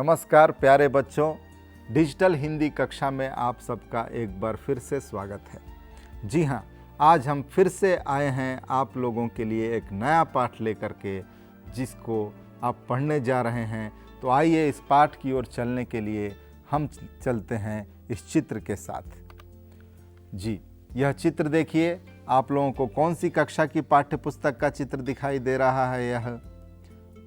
नमस्कार प्यारे बच्चों, डिजिटल हिंदी कक्षा में आप सबका एक बार फिर से स्वागत है। जी हाँ, आज हम फिर से आए हैं आप लोगों के लिए एक नया पाठ लेकर के, जिसको आप पढ़ने जा रहे हैं। तो आइए इस पाठ की ओर चलने के लिए हम चलते हैं इस चित्र के साथ। जी, यह चित्र देखिए, आप लोगों को कौन सी कक्षा की पाठ्य पुस्तक का चित्र दिखाई दे रहा है? यह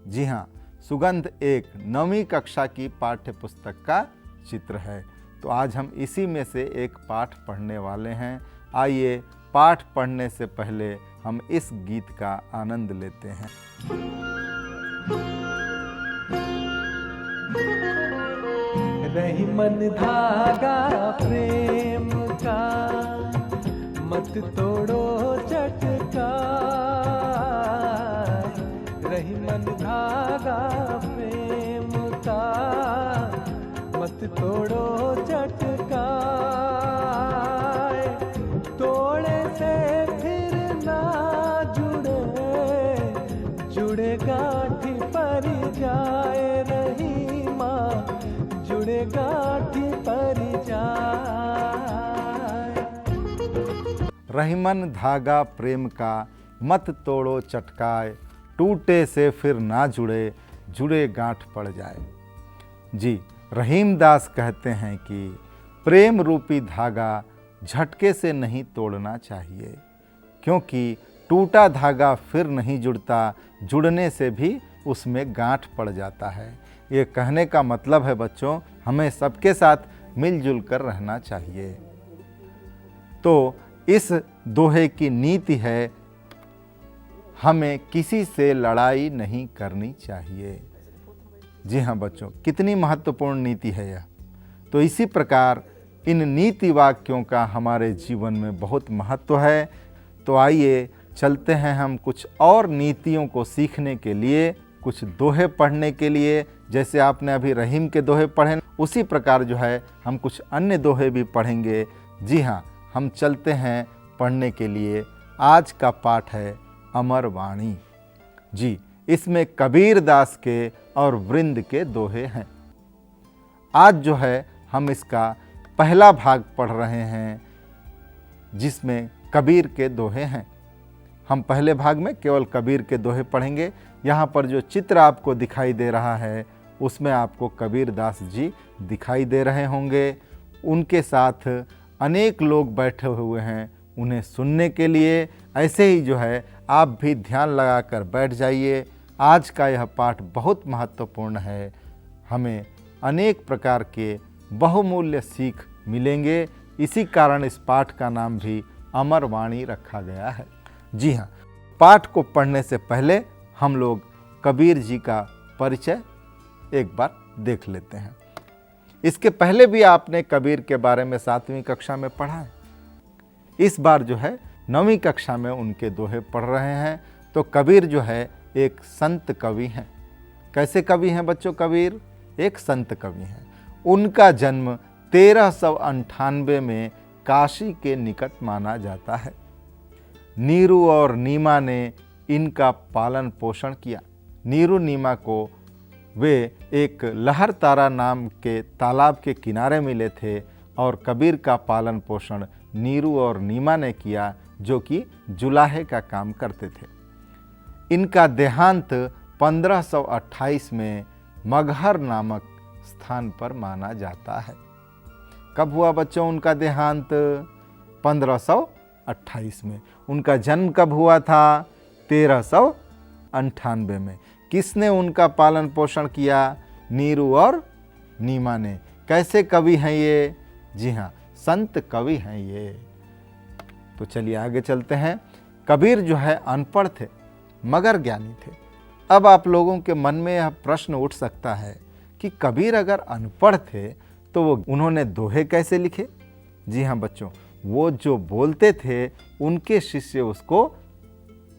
जी हाँ, सुगंध एक 9वीं कक्षा की पाठ्य पुस्तक का चित्र है। तो आज हम इसी में से एक पाठ पढ़ने वाले हैं। आइए पाठ पढ़ने से पहले हम इस गीत का आनंद लेते हैं। रही मन धागा प्रेम का, मत तोड़ो चटका। रही मन धागा प्रेम का, मत तोड़ो चटका। तोड़े से फिर ना जुड़े, जुड़े गांठी पर जाए। रही माँ जुड़े गांठी पर जाए। रहीमन धागा प्रेम का, मत तोड़ो चटकाए। टूटे से फिर ना जुड़े, जुड़े गांठ पड़ जाए। जी, रहीम दास कहते हैं कि प्रेम रूपी धागा झटके से नहीं तोड़ना चाहिए, क्योंकि टूटा धागा फिर नहीं जुड़ता, जुड़ने से भी उसमें गांठ पड़ जाता है। ये कहने का मतलब है बच्चों, हमें सबके साथ मिलजुल कर रहना चाहिए। तो इस दोहे की नीति है, हमें किसी से लड़ाई नहीं करनी चाहिए। जी हाँ बच्चों, कितनी महत्वपूर्ण नीति है यह। तो इसी प्रकार इन नीति वाक्यों का हमारे जीवन में बहुत महत्व है। तो आइए चलते हैं हम कुछ और नीतियों को सीखने के लिए, कुछ दोहे पढ़ने के लिए। जैसे आपने अभी रहीम के दोहे पढ़े, उसी प्रकार जो है हम कुछ अन्य दोहे भी पढ़ेंगे। जी हाँ, हम चलते हैं पढ़ने के लिए। आज का पाठ है अमर वाणी। जी, इसमें कबीर दास के और वृंद के दोहे हैं। आज जो है हम इसका पहला भाग पढ़ रहे हैं, जिसमें कबीर के दोहे हैं। हम पहले भाग में केवल कबीर के दोहे पढ़ेंगे। यहाँ पर जो चित्र आपको दिखाई दे रहा है, उसमें आपको कबीर दास जी दिखाई दे रहे होंगे। उनके साथ अनेक लोग बैठे हुए हैं उन्हें सुनने के लिए। ऐसे ही जो है आप भी ध्यान लगाकर बैठ जाइए। आज का यह पाठ बहुत महत्वपूर्ण है। हमें अनेक प्रकार के बहुमूल्य सीख मिलेंगे। इसी कारण इस पाठ का नाम भी अमर वाणी रखा गया है। जी हाँ, पाठ को पढ़ने से पहले हम लोग कबीर जी का परिचय एक बार देख लेते हैं। इसके पहले भी आपने कबीर के बारे में 7वीं कक्षा में पढ़ा है। इस बार जो है 9वीं कक्षा में उनके दोहे पढ़ रहे हैं। तो कबीर जो है एक संत कवि हैं। कैसे कवि हैं बच्चों? कबीर एक संत कवि हैं। उनका जन्म 1398 में काशी के निकट माना जाता है। नीरू और नीमा ने इनका पालन पोषण किया। नीरू नीमा को वे एक लहर तारा नाम के तालाब के किनारे मिले थे और कबीर का पालन पोषण नीरू और नीमा ने किया, जो कि जुलाहे का काम करते थे। इनका देहांत 1528 में मगहर नामक स्थान पर माना जाता है। कब हुआ बच्चों उनका देहांत? 1528 में। उनका जन्म कब हुआ था? 1398 में। किसने उनका पालन पोषण किया? नीरू और नीमा ने। कैसे कवि हैं ये? जी हाँ, संत कवि हैं ये। तो चलिए आगे चलते हैं। कबीर जो है अनपढ़ थे मगर ज्ञानी थे। अब आप लोगों के मन में यह प्रश्न उठ सकता है कि कबीर अगर अनपढ़ थे तो वो उन्होंने दोहे कैसे लिखे? जी हाँ बच्चों, वो जो बोलते थे उनके शिष्य उसको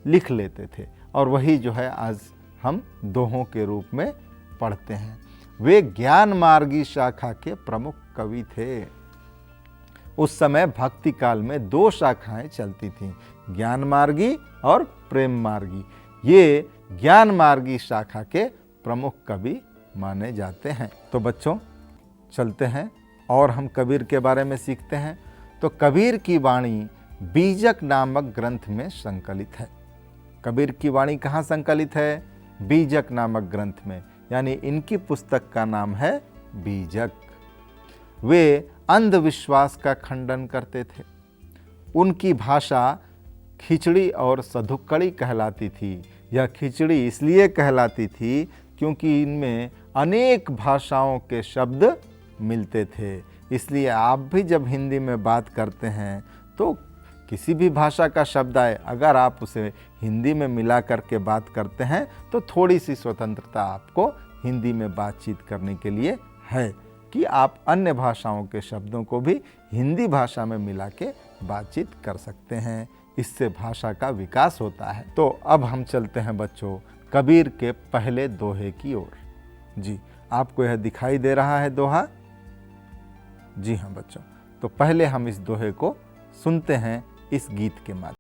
लिख लेते थे, और वही जो है आज हम दोहों के रूप में पढ़ते हैं। वे ज्ञान मार्गी शाखा के प्रमुख कवि थे। उस समय भक्ति काल में 2 शाखाएं चलती थीं, ज्ञान मार्गी और प्रेम मार्गी। ये ज्ञान मार्गी शाखा के प्रमुख कवि माने जाते हैं। तो बच्चों चलते हैं और हम कबीर के बारे में सीखते हैं। तो कबीर की वाणी बीजक नामक ग्रंथ में संकलित है। कबीर की वाणी कहाँ संकलित है? बीजक नामक ग्रंथ में, यानी इनकी पुस्तक का नाम है बीजक। वे अंधविश्वास का खंडन करते थे। उनकी भाषा खिचड़ी और सधुक्कड़ी कहलाती थी। यह खिचड़ी इसलिए कहलाती थी क्योंकि इनमें अनेक भाषाओं के शब्द मिलते थे। इसलिए आप भी जब हिंदी में बात करते हैं तो किसी भी भाषा का शब्द आए, अगर आप उसे हिंदी में मिला करके बात करते हैं तो थोड़ी सी स्वतंत्रता आपको हिंदी में बातचीत करने के लिए है कि आप अन्य भाषाओं के शब्दों को भी हिंदी भाषा में मिला के बातचीत कर सकते हैं। इससे भाषा का विकास होता है। तो अब हम चलते हैं बच्चों कबीर के पहले दोहे की ओर। जी, आपको यह दिखाई दे रहा है दोहा? जी हाँ बच्चों, तो पहले हम इस दोहे को सुनते हैं इस गीत के माध्यम।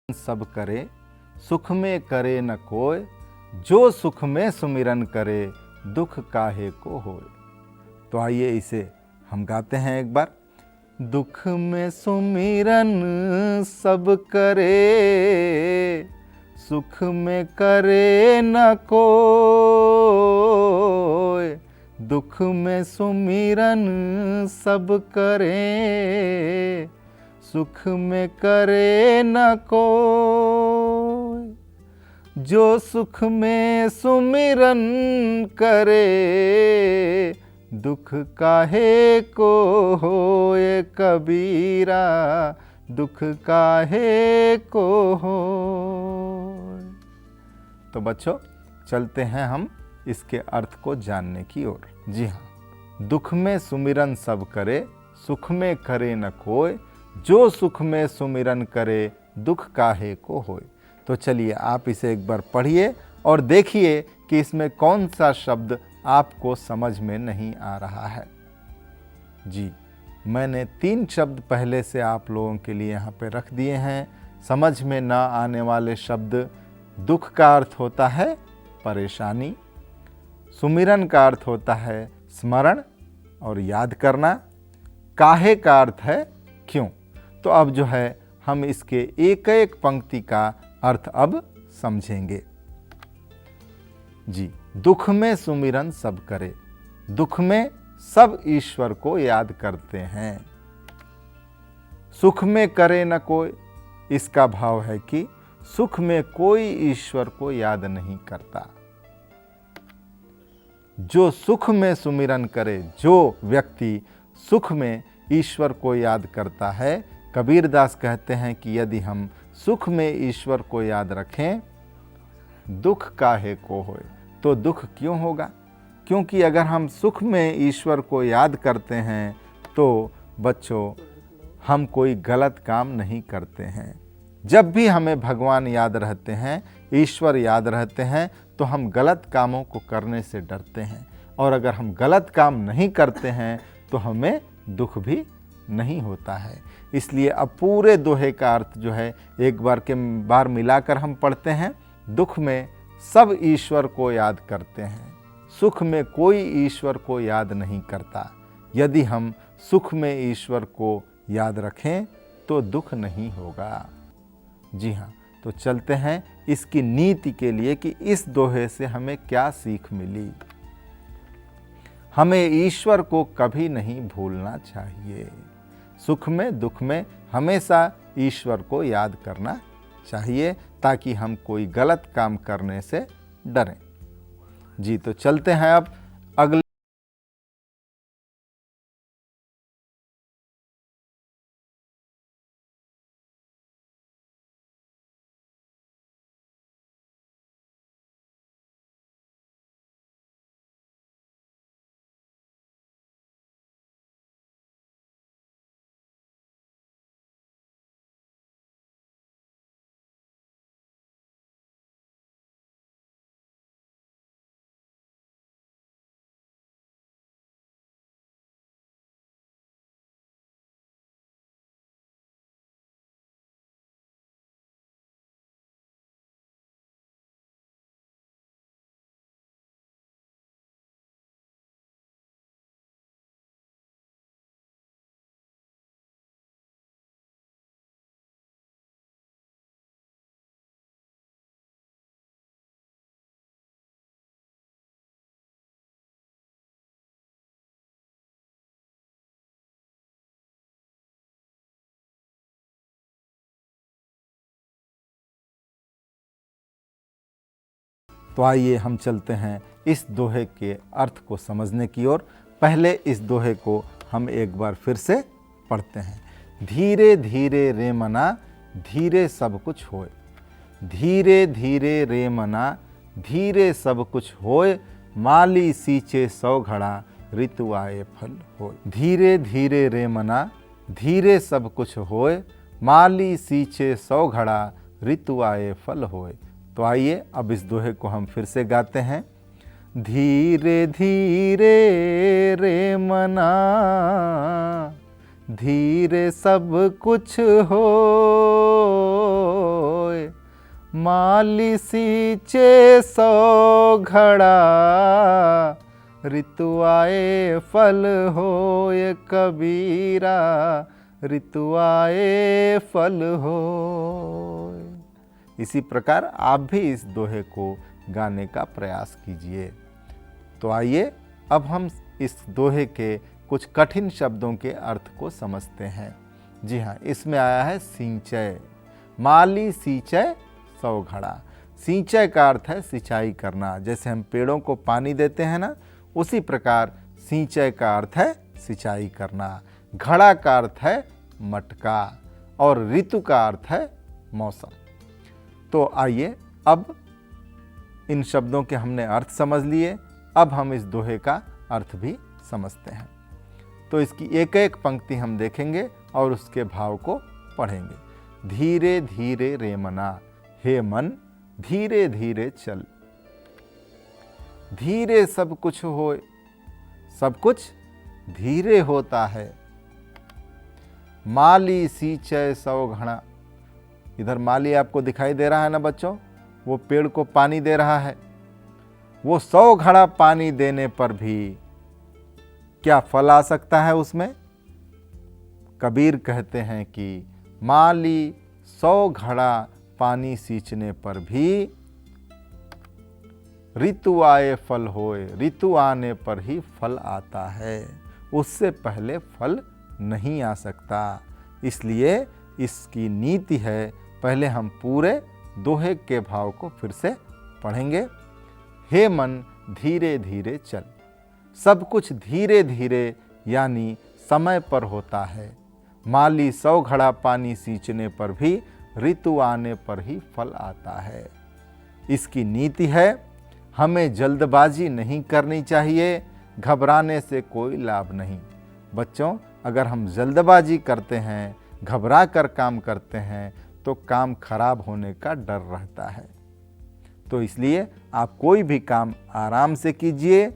सब करे सुख में करे न कोय, जो सुख में सुमिरन करे दुख काहे को होय। तो आइए इसे हम गाते हैं एक बार। दुख में सुमिरन सब करे, सुख में करे न कोय। दुख में सुमिरन सब करे, सुख में करे न कोय। जो सुख में सुमिरन करे दुख काहे को होए कबीरा, दुख काहे को होए। तो बच्चों चलते हैं हम इसके अर्थ को जानने की ओर। जी हाँ, दुख में सुमिरन सब करे, सुख में करे न कोय। जो सुख में सुमिरन करे दुख काहे को होए। तो चलिए आप इसे एक बार पढ़िए और देखिए कि इसमें कौन सा शब्द आपको समझ में नहीं आ रहा है। जी, मैंने 3 शब्द पहले से आप लोगों के लिए यहाँ पे रख दिए हैं। समझ में ना आने वाले शब्द, दुख का अर्थ होता है परेशानी, सुमिरन का अर्थ होता है स्मरण और याद करना, काहे का अर्थ है क्यों। तो अब जो है हम इसके एक एक पंक्ति का अर्थ अब समझेंगे। जी, दुख में सुमिरन सब करे, दुख में सब ईश्वर को याद करते हैं। सुख में करे न कोई, इसका भाव है कि सुख में कोई ईश्वर को याद नहीं करता। जो सुख में सुमिरन करे, जो व्यक्ति सुख में ईश्वर को याद करता है, कबीरदास कहते हैं कि यदि हम सुख में ईश्वर को याद रखें दुख काहे को होए। तो दुख क्यों होगा? क्योंकि अगर हम सुख में ईश्वर को याद करते हैं तो बच्चों हम कोई गलत काम नहीं करते हैं। जब भी हमें भगवान याद रहते हैं, ईश्वर याद रहते हैं, तो हम गलत कामों को करने से डरते हैं। और अगर हम गलत काम नहीं करते हैं तो हमें दुख भी नहीं होता है। इसलिए अब पूरे दोहे का अर्थ जो है एक बार के बार मिलाकर हम पढ़ते हैं। दुख में सब ईश्वर को याद करते हैं, सुख में कोई ईश्वर को याद नहीं करता। यदि हम सुख में ईश्वर को याद रखें तो दुख नहीं होगा। जी हाँ, तो चलते हैं इसकी नीति के लिए कि इस दोहे से हमें क्या सीख मिली। हमें ईश्वर को कभी नहीं भूलना चाहिए। सुख में दुख में हमेशा ईश्वर को याद करना चाहिए ताकि हम कोई गलत काम करने से डरें। जी, तो चलते हैं अब अगले। तो आइए हम चलते हैं इस दोहे के अर्थ को समझने की ओर। पहले इस दोहे को हम एक बार फिर से पढ़ते हैं। धीरे धीरे रे मना धीरे सब कुछ होए, धीरे धीरे रे मना धीरे सब कुछ होए, माली सींचे 100 घड़ा ऋतु आए फल होए। धीरे धीरे रे मना धीरे सब कुछ होए, माली सींचे 100 घड़ा ऋतु आए फल होए। तो आइए अब इस दोहे को हम फिर से गाते हैं। धीरे धीरे रे मना धीरे सब कुछ होए, माली सींचे 100 घड़ा ऋतु आए फल होए, कबीरा ऋतु आए फल होए। इसी प्रकार आप भी इस दोहे को गाने का प्रयास कीजिए। तो आइए अब हम इस दोहे के कुछ कठिन शब्दों के अर्थ को समझते हैं। जी हाँ, इसमें आया है सिंचय, माली सींचय 100 घड़ा। सिंचय का अर्थ है सिंचाई करना, जैसे हम पेड़ों को पानी देते हैं ना, उसी प्रकार सिंचय का अर्थ है सिंचाई करना। घड़ा का अर्थ है मटका और ऋतु का अर्थ है मौसम। तो आइए अब इन शब्दों के हमने अर्थ समझ लिए, अब हम इस दोहे का अर्थ भी समझते हैं। तो इसकी एक एक पंक्ति हम देखेंगे और उसके भाव को पढ़ेंगे। धीरे धीरे रे मना, हे मन धीरे धीरे चल, धीरे सब कुछ होए, सब कुछ धीरे होता है, माली सींचय 100 घड़ा। इधर माली आपको दिखाई दे रहा है ना बच्चों, वो पेड़ को पानी दे रहा है। वो 100 घड़ा पानी देने पर भी क्या फल आ सकता है उसमें? कबीर कहते हैं कि माली 100 घड़ा पानी सींचने पर भी ऋतु आए फल होए, ऋतु आने पर ही फल आता है, उससे पहले फल नहीं आ सकता। इसलिए इसकी नीति है, पहले हम पूरे दोहे के भाव को फिर से पढ़ेंगे। हे मन धीरे धीरे चल, सब कुछ धीरे धीरे यानी समय पर होता है। माली 100 घड़ा पानी सींचने पर भी ऋतु आने पर ही फल आता है। इसकी नीति है, हमें जल्दबाजी नहीं करनी चाहिए, घबराने से कोई लाभ नहीं। बच्चों, अगर हम जल्दबाजी करते हैं, घबरा कर काम करते हैं, तो काम खराब होने का डर रहता है। तो इसलिए आप कोई भी काम आराम से कीजिए,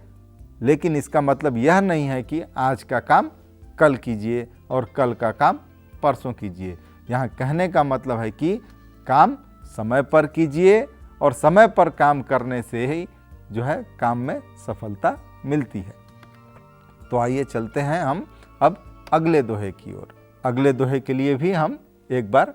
लेकिन इसका मतलब यह नहीं है कि आज का काम कल कीजिए और कल का काम परसों कीजिए। यहाँ कहने का मतलब है कि काम समय पर कीजिए और समय पर काम करने से ही जो है काम में सफलता मिलती है। तो आइए चलते हैं हम अब अगले दोहे की ओर। अगले दोहे के लिए भी हम एक बार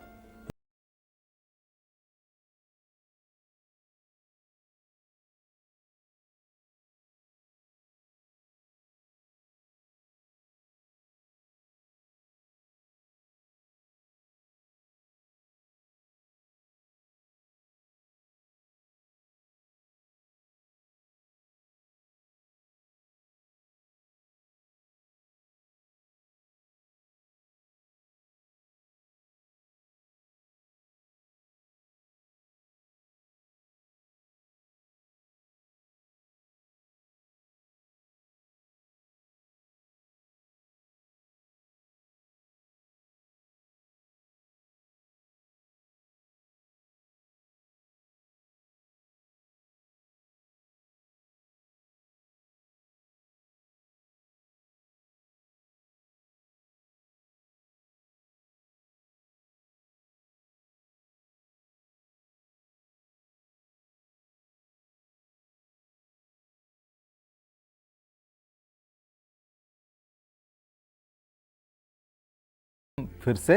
फिर से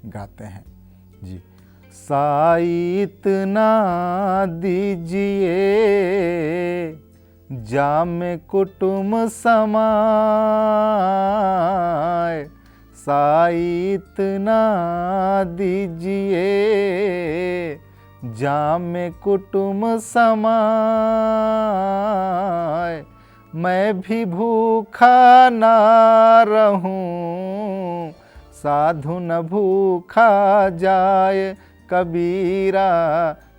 गाते हैं जी। साई इतना दीजिए जामे कुटुम समाए, साई इतना दीजिए जामे कुटुम समाए, मैं भी भूखा ना रहूं साधु न भूखा जाए, कबीरा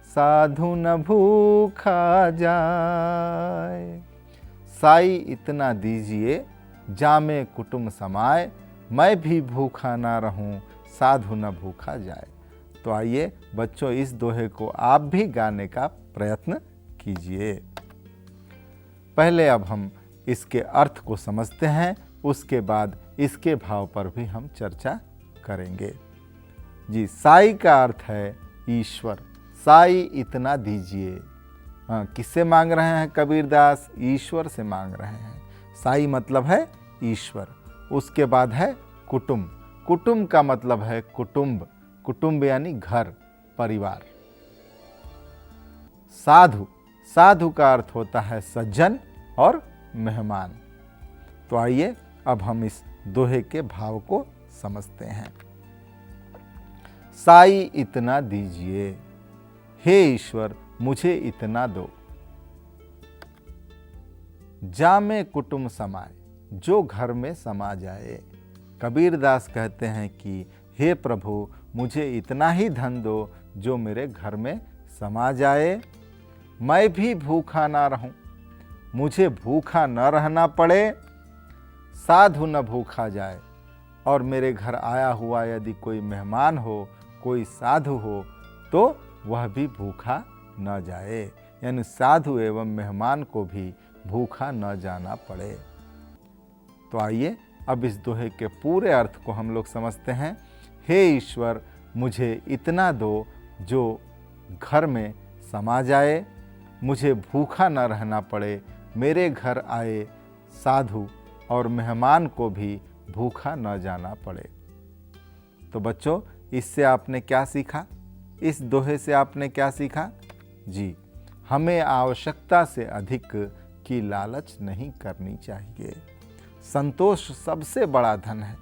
साधु न भूखा जाए। साई इतना दीजिए जामे कुटुम समाए, मैं भी भूखा ना रहूं साधु न भूखा जाए। तो आइए बच्चों, इस दोहे को आप भी गाने का प्रयत्न कीजिए। पहले अब हम इसके अर्थ को समझते हैं, उसके बाद इसके भाव पर भी हम चर्चा करेंगे जी। साई का अर्थ है ईश्वर। साई इतना दीजिए, हाँ, किससे मांग रहे हैं कबीरदास? ईश्वर से मांग रहे हैं। साई मतलब है ईश्वर। उसके बाद है कुटुंब। कुटुंब का मतलब है कुटुंब। कुटुंब यानी घर, परिवार। साधु, साधु का अर्थ होता है सज्जन और मेहमान। तो आइए अब हम इस दोहे के भाव को समझते हैं। साई इतना दीजिए, हे ईश्वर मुझे इतना दो। जामे कुटुंब समाए, जो घर में समा जाए। कबीरदास कहते हैं कि हे प्रभु मुझे इतना ही धन दो जो मेरे घर में समा जाए, मैं भी भूखा ना रहूं, मुझे भूखा न रहना पड़े, साधु न भूखा जाए, और मेरे घर आया हुआ यदि कोई मेहमान हो, कोई साधु हो, तो वह भी भूखा न जाए, यानी साधु एवं मेहमान को भी भूखा न जाना पड़े। तो आइए अब इस दोहे के पूरे अर्थ को हम लोग समझते हैं। हे ईश्वर मुझे इतना दो जो घर में समा जाए, मुझे भूखा न रहना पड़े, मेरे घर आए साधु और मेहमान को भी भूखा न जाना पड़े। तो बच्चों, इससे आपने क्या सीखा? इस दोहे से आपने क्या सीखा? जी, हमें आवश्यकता से अधिक की लालच नहीं करनी चाहिए। संतोष सबसे बड़ा धन है।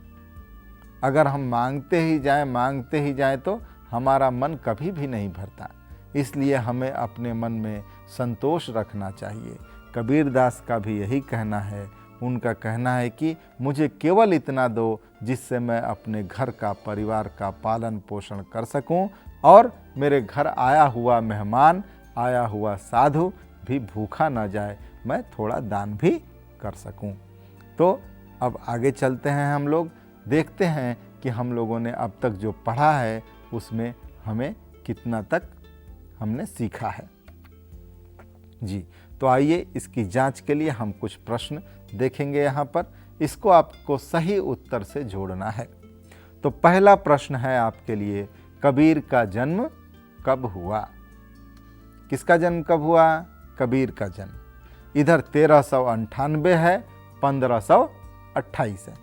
अगर हम मांगते ही जाएं तो हमारा मन कभी भी नहीं भरता। इसलिए हमें अपने मन में संतोष रखना चाहिए। कबीरदास का भी यही कहना है। उनका कहना है कि मुझे केवल इतना दो जिससे मैं अपने घर का, परिवार का पालन पोषण कर सकूं और मेरे घर आया हुआ मेहमान, आया हुआ साधु भी भूखा न जाए, मैं थोड़ा दान भी कर सकूं। तो अब आगे चलते हैं, हम लोग देखते हैं कि हम लोगों ने अब तक जो पढ़ा है उसमें हमें कितना तक हमने सीखा है। जी, तो आइए इसकी जांच के लिए हम कुछ प्रश्न देखेंगे यहाँ पर। इसको आपको सही उत्तर से जोड़ना है। तो पहला प्रश्न है आपके लिए, कबीर का जन्म कब हुआ? किसका जन्म कब हुआ? कबीर का जन्म। इधर 1398 है, 1528 है।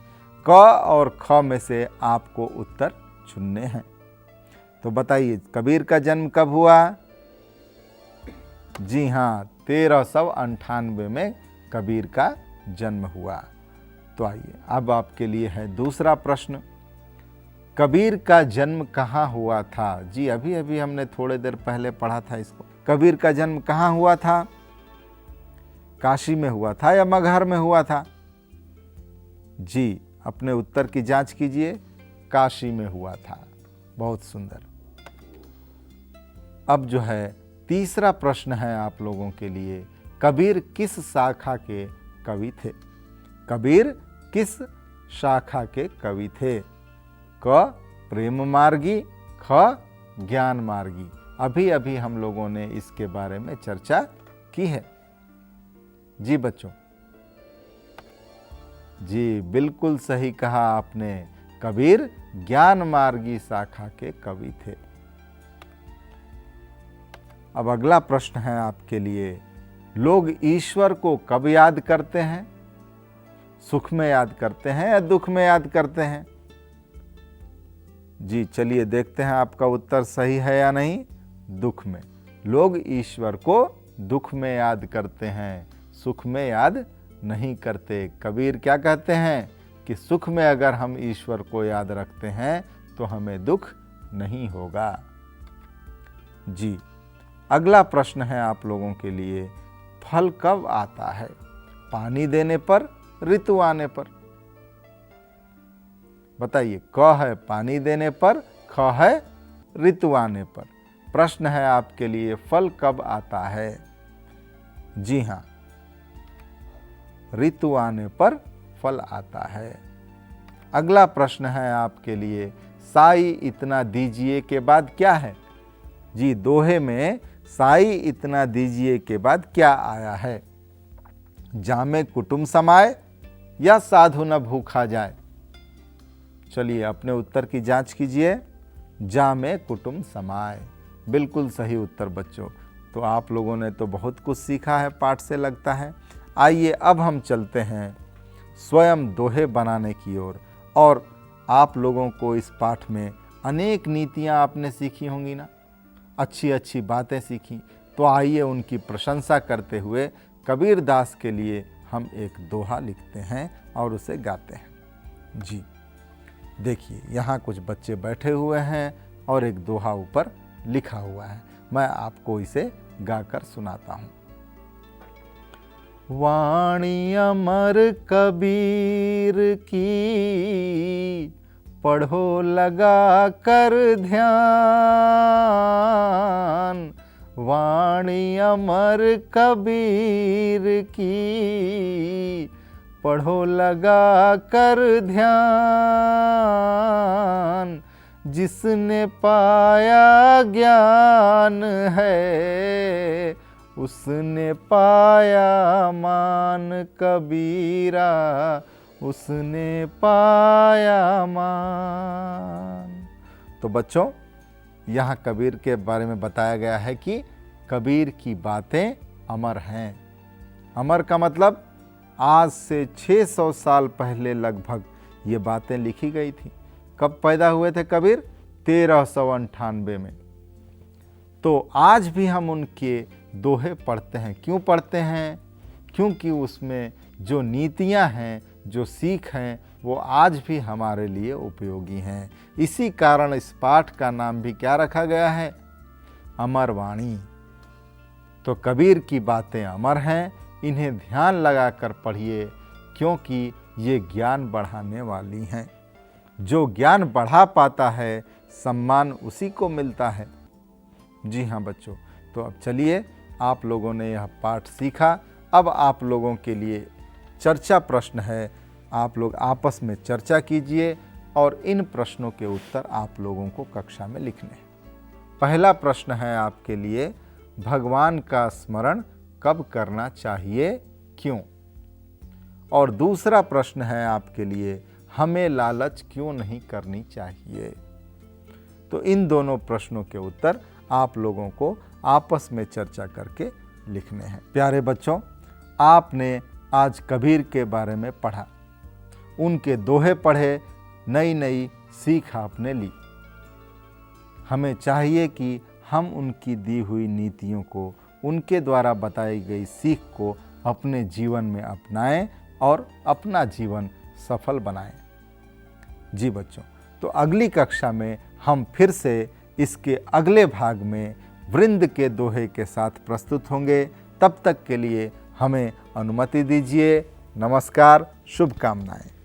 क और ख में से आपको उत्तर चुनने हैं। तो बताइए कबीर का जन्म कब हुआ? जी हाँ, 1398 में कबीर का जन्म हुआ। तो आइए अब आपके लिए है दूसरा प्रश्न। कबीर का जन्म कहाँ हुआ था? जी अभी अभी हमने थोड़े देर पहले पढ़ा था इसको। कबीर का जन्म कहाँ हुआ था? काशी में हुआ था या मगहर में हुआ था? जी अपने उत्तर की जांच कीजिए, काशी में हुआ था। बहुत सुंदर। अब जो है तीसरा प्रश्न है आप लोगों के लिए, कबीर किस शाखा के कवि थे? कबीर किस शाखा के कवि थे? क प्रेम मार्गी, ख ज्ञान मार्गी। अभी अभी हम लोगों ने इसके बारे में चर्चा की है। जी बच्चों, जी बिल्कुल सही कहा आपने, कबीर ज्ञान मार्गी शाखा के कवि थे। अब अगला प्रश्न है आपके लिए, लोग ईश्वर को कब याद करते हैं? सुख में याद करते हैं या दुख में याद करते हैं? जी चलिए देखते हैं आपका उत्तर सही है या नहीं। दुख में। लोग ईश्वर को दुख में याद करते हैं, सुख में याद नहीं करते। कबीर क्या कहते हैं कि सुख में अगर हम ईश्वर को याद रखते हैं तो हमें दुख नहीं होगा। जी अगला प्रश्न है आप लोगों के लिए, फल कब आता है? पानी देने पर, ऋतु आने पर? बताइए, क है पानी देने पर, ख है ऋतु आने पर। प्रश्न है आपके लिए, फल कब आता है? जी हाँ, ऋतु आने पर फल आता है। अगला प्रश्न है आपके लिए, साई इतना दीजिए के बाद क्या है? जी दोहे में साई इतना दीजिए के बाद क्या आया है? जामे कुटुंब समाए या साधु न भूखा जाए? चलिए अपने उत्तर की जांच कीजिए। जामे कुटुंब समाए, बिल्कुल सही उत्तर बच्चों। तो आप लोगों ने तो बहुत कुछ सीखा है पाठ से लगता है। आइए अब हम चलते हैं स्वयं दोहे बनाने की ओर। और आप लोगों को इस पाठ में अनेक नीतियां आपने सीखी होंगी ना, अच्छी अच्छी बातें सीखी। तो आइए उनकी प्रशंसा करते हुए कबीर दास के लिए हम एक दोहा लिखते हैं और उसे गाते हैं। जी देखिए, यहाँ कुछ बच्चे बैठे हुए हैं और एक दोहा ऊपर लिखा हुआ है। मैं आपको इसे गाकर सुनाता हूँ। वाणी अमर कबीर की, पढ़ो लगा कर ध्यान। वाणी अमर कबीर की, पढ़ो लगा कर ध्यान। जिसने पाया ज्ञान है, उसने पाया मान। कबीरा उसने पाया मान। तो बच्चों, यहाँ कबीर के बारे में बताया गया है कि कबीर की बातें अमर हैं। अमर का मतलब आज से 600 साल पहले लगभग ये बातें लिखी गई थी। कब पैदा हुए थे कबीर? 1398 में। तो आज भी हम उनके दोहे पढ़ते हैं। क्यों पढ़ते हैं? क्योंकि उसमें जो नीतियां हैं, जो सीख हैं, वो आज भी हमारे लिए उपयोगी हैं। इसी कारण इस पाठ का नाम भी क्या रखा गया है? अमर वाणी। तो कबीर की बातें अमर हैं, इन्हें ध्यान लगाकर पढ़िए, क्योंकि ये ज्ञान बढ़ाने वाली हैं। जो ज्ञान बढ़ा पाता है, सम्मान उसी को मिलता है। जी हाँ बच्चों, तो अब चलिए, आप लोगों ने यह पाठ सीखा। अब आप लोगों के लिए चर्चा प्रश्न है। आप लोग आपस में चर्चा कीजिए और इन प्रश्नों के उत्तर आप लोगों को कक्षा में लिखने हैं। पहला प्रश्न है आपके लिए, भगवान का स्मरण कब करना चाहिए, क्यों? और दूसरा प्रश्न है आपके लिए, हमें लालच क्यों नहीं करनी चाहिए? तो इन दोनों प्रश्नों के उत्तर आप लोगों को आपस में चर्चा करके लिखने हैं। प्यारे बच्चों, आपने आज कबीर के बारे में पढ़ा। उनके दोहे पढ़े, नई नई सीख आपने ली। हमें चाहिए कि हम उनकी दी हुई नीतियों को, उनके द्वारा बताई गई सीख को अपने जीवन में अपनाएं और अपना जीवन सफल बनाएं। जी बच्चों, तो अगली कक्षा में हम फिर से इसके अगले भाग में वृंद के दोहे के साथ प्रस्तुत होंगे। तब तक के लिए हमें अनुमति दीजिए। नमस्कार, शुभकामनाएं।